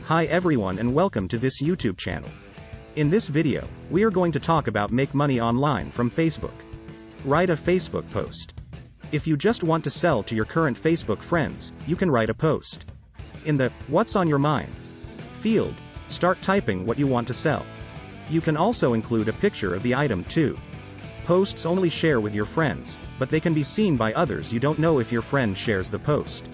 Hi everyone and welcome to this YouTube channel. In this video, we are going to talk about make money online from Facebook. Write a Facebook post. If you just want to sell to your current Facebook friends, you can write a post. In the "What's on your mind" field, start typing what you want to sell. You can also include a picture of the item too. Posts only share with your friends, but they can be seen by others you don't know if your friend shares the post.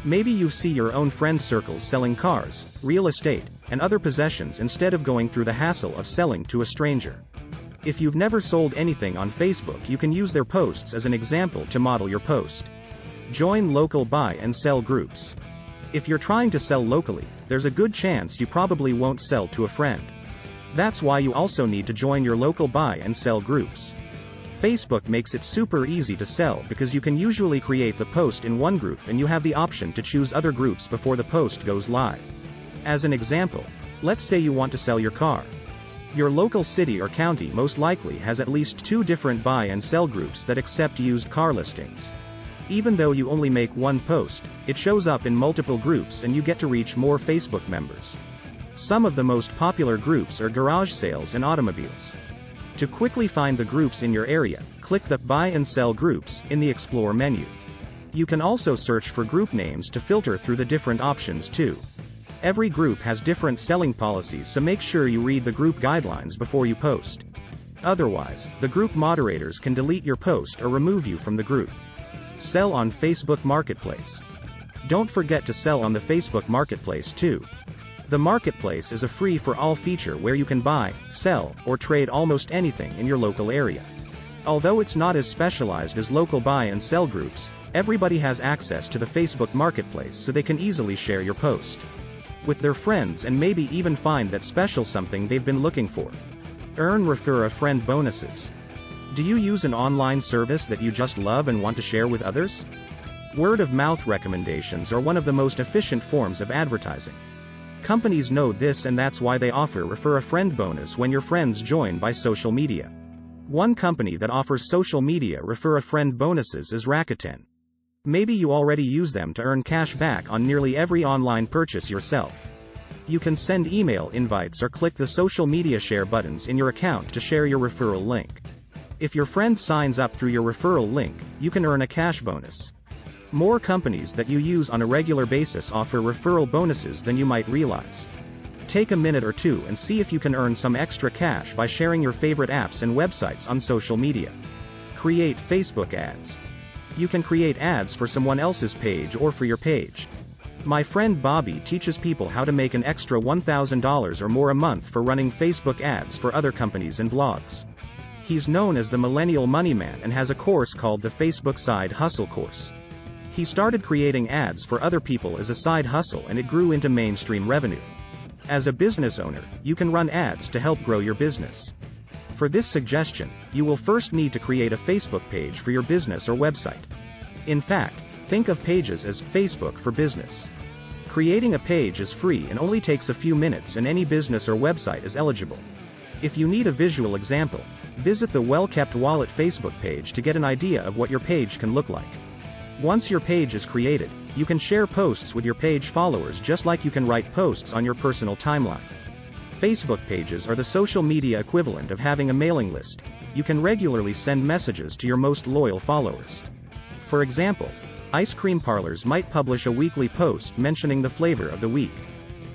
Maybe you see your own friend circles selling cars, real estate, and other possessions instead of going through the hassle of selling to a stranger. If you've never sold anything on Facebook, you can use their posts as an example to model your post. Join local buy and sell groups. If you're trying to sell locally, there's a good chance you probably won't sell to a friend. That's why you also need to join your local buy and sell groups. Facebook makes it super easy to sell because you can usually create the post in one group and you have the option to choose other groups before the post goes live. As an example, let's say you want to sell your car. Your local city or county most likely has at least 2 different buy and sell groups that accept used car listings. Even though you only make one post, it shows up in multiple groups and you get to reach more Facebook members. Some of the most popular groups are garage sales and automobiles. To quickly find the groups in your area, click the Buy and Sell Groups in the Explore menu. You can also search for group names to filter through the different options too. Every group has different selling policies, so make sure you read the group guidelines before you post. Otherwise, the group moderators can delete your post or remove you from the group. Sell on Facebook Marketplace. Don't forget to sell on the Facebook Marketplace too. The Marketplace is a free-for-all feature where you can buy, sell, or trade almost anything in your local area. Although it's not as specialized as local buy and sell groups, everybody has access to the Facebook Marketplace so they can easily share your post with their friends and maybe even find that special something they've been looking for. Earn refer a friend bonuses. Do you use an online service that you just love and want to share with others? Word of mouth recommendations are one of the most efficient forms of advertising. Companies know this and that's why they offer refer a friend bonus when your friends join by social media. One company that offers social media refer a friend bonuses is Rakuten. Maybe you already use them to earn cash back on nearly every online purchase yourself. You can send email invites or click the social media share buttons in your account to share your referral link. If your friend signs up through your referral link, you can earn a cash bonus. More companies that you use on a regular basis offer referral bonuses than you might realize. Take a minute or two and see if you can earn some extra cash by sharing your favorite apps and websites on social media. Create Facebook ads. You can create ads for someone else's page or for your page. My friend Bobby teaches people how to make an extra $1,000 or more a month for running Facebook ads for other companies and blogs. He's known as the Millennial Money Man and has a course called the Facebook Side Hustle course. He started creating ads for other people as a side hustle and it grew into mainstream revenue. As a business owner, you can run ads to help grow your business. For this suggestion, you will first need to create a Facebook page for your business or website. In fact, think of pages as Facebook for business. Creating a page is free and only takes a few minutes and any business or website is eligible. If you need a visual example, visit the Well Kept Wallet Facebook page to get an idea of what your page can look like. Once your page is created, you can share posts with your page followers just like you can write posts on your personal timeline. Facebook pages are the social media equivalent of having a mailing list. You can regularly send messages to your most loyal followers. For example, ice cream parlors might publish a weekly post mentioning the flavor of the week.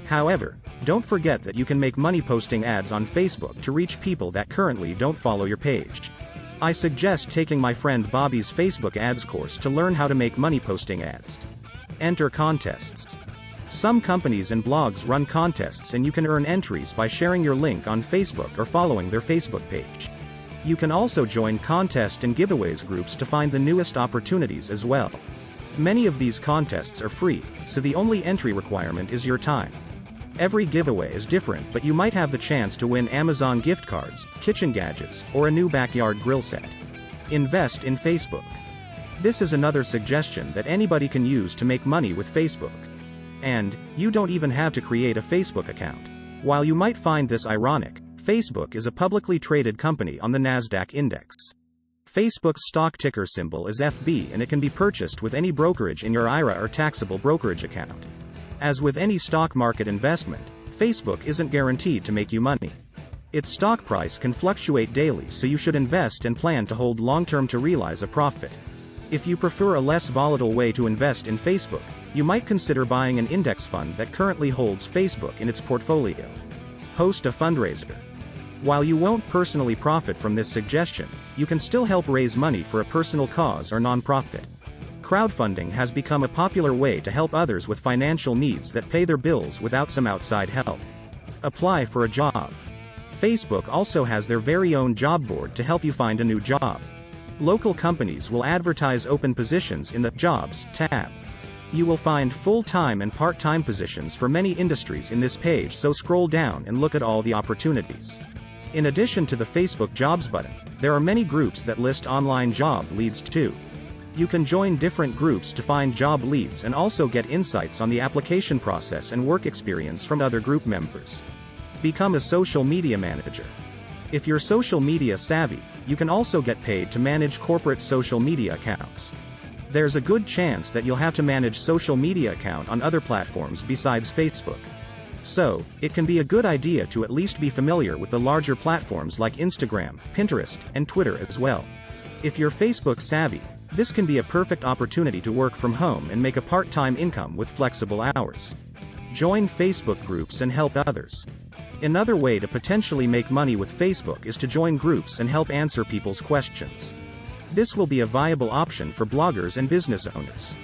However, don't forget that you can make money posting ads on Facebook to reach people that currently don't follow your page. I suggest taking my friend Bobby's Facebook ads course to learn how to make money posting ads. Enter contests. Some companies and blogs run contests and you can earn entries by sharing your link on Facebook or following their Facebook page. You can also join contest and giveaways groups to find the newest opportunities as well. Many of these contests are free, so the only entry requirement is your time. Every giveaway is different, but you might have the chance to win Amazon gift cards, kitchen gadgets, or a new backyard grill set. Invest in Facebook. This is another suggestion that anybody can use to make money with Facebook. And, you don't even have to create a Facebook account. While you might find this ironic, Facebook is a publicly traded company on the Nasdaq index. Facebook's stock ticker symbol is FB and it can be purchased with any brokerage in your IRA or taxable brokerage account. As with any stock market investment, Facebook isn't guaranteed to make you money. Its stock price can fluctuate daily, so you should invest and plan to hold long-term to realize a profit. If you prefer a less volatile way to invest in Facebook, you might consider buying an index fund that currently holds Facebook in its portfolio. Host a fundraiser. While you won't personally profit from this suggestion, you can still help raise money for a personal cause or nonprofit. Crowdfunding has become a popular way to help others with financial needs that pay their bills without some outside help. Apply for a job. Facebook also has their very own job board to help you find a new job. Local companies will advertise open positions in the Jobs tab. You will find full-time and part-time positions for many industries in this page, so scroll down and look at all the opportunities. In addition to the Facebook Jobs button, there are many groups that list online job leads too. You can join different groups to find job leads and also get insights on the application process and work experience from other group members. Become a social media manager. If you're social media savvy, you can also get paid to manage corporate social media accounts. There's a good chance that you'll have to manage social media account on other platforms besides Facebook. So, it can be a good idea to at least be familiar with the larger platforms like Instagram, Pinterest, and Twitter as well. If you're Facebook savvy, this can be a perfect opportunity to work from home and make a part-time income with flexible hours. Join Facebook groups and help others. Another way to potentially make money with Facebook is to join groups and help answer people's questions. This will be a viable option for bloggers and business owners.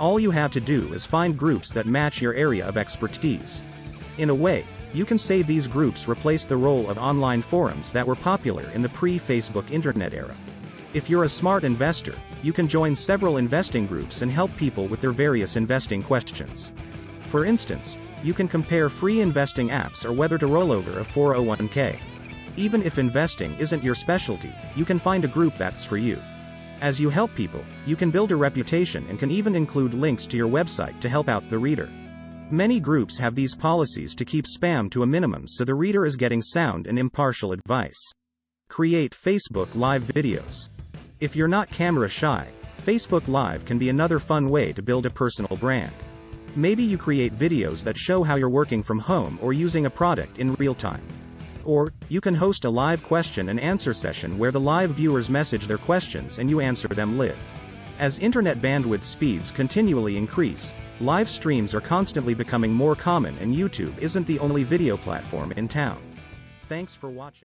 All you have to do is find groups that match your area of expertise. In a way, you can say these groups replace the role of online forums that were popular in the pre-Facebook internet era. If you're a smart investor, you can join several investing groups and help people with their various investing questions. For instance, you can compare free investing apps or whether to roll over a 401k. Even if investing isn't your specialty, you can find a group that's for you. As you help people, you can build a reputation and can even include links to your website to help out the reader. Many groups have these policies to keep spam to a minimum so the reader is getting sound and impartial advice. Create Facebook Live videos. If you're not camera shy, Facebook Live can be another fun way to build a personal brand. Maybe you create videos that show how you're working from home or using a product in real time. Or, you can host a live question and answer session where the live viewers message their questions and you answer them live. As internet bandwidth speeds continually increase, live streams are constantly becoming more common, and YouTube isn't the only video platform in town. Thanks for watching.